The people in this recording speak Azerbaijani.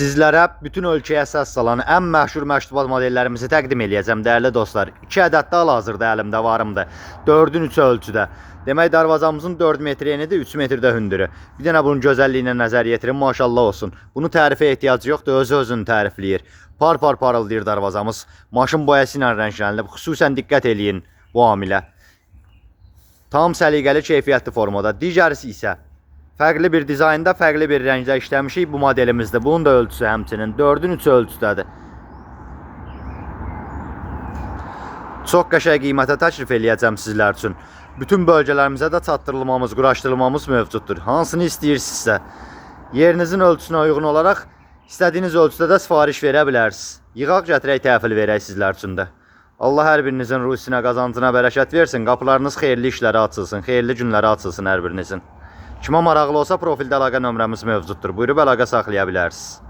Sizlərə bütün ölkəyə əsas salan ən məşhur məştubat modellərimizi təqdim edəcəm dəyərli dostlar. 2 ədəd də hal-hazırda əlimdə varımdır. 4-ün 3 ölçüdə. Demək darvazamızın 4 metr enidir, 3 metrdə hündürü. Bir dənə bunun gözəlliyinə nəzər yetirin, maşallah olsun. Bunu tərifə ehtiyacı yoxdur, özü-özünü tərifləyir. Par-par parıldayır darvazamız. Maşın boyası ilə rənglənilib. Xüsusən diqqət eləyin bu amilə. Tam səliqəli, keyfiyyətli formada. Digərisi isə fərqli bir dizaynda, fərqli bir rəngdə işləmişik bu modelimizdə. Bunun da ölçüsü həmçinin 4-ün 3 ölçüdədir. Çox qəşəng qiymətə təklif eləyəcəm sizlər üçün. Bütün bölgələrimizə də çatdırılmamız, quraşdırılmamız mövcuddur. Hansını istəyirsinizsə, yerinizin ölçüsünə uyğun olaraq istədiyiniz ölçüdə də sifariş verə bilərsiniz. Yığaq gətirək, təhvil verək sizlər üçün də. Allah hər birinizin ruhisinə, qazancına bərəkət versin. Qapılarınız xeyirli işlərə açılsın, xeyirli günlərə açılsın hər birinizin. Kimə maraqlı olsa profildə əlaqə nömrəmiz mövcuddur. Buyurub əlaqə saxlaya bilərsiniz.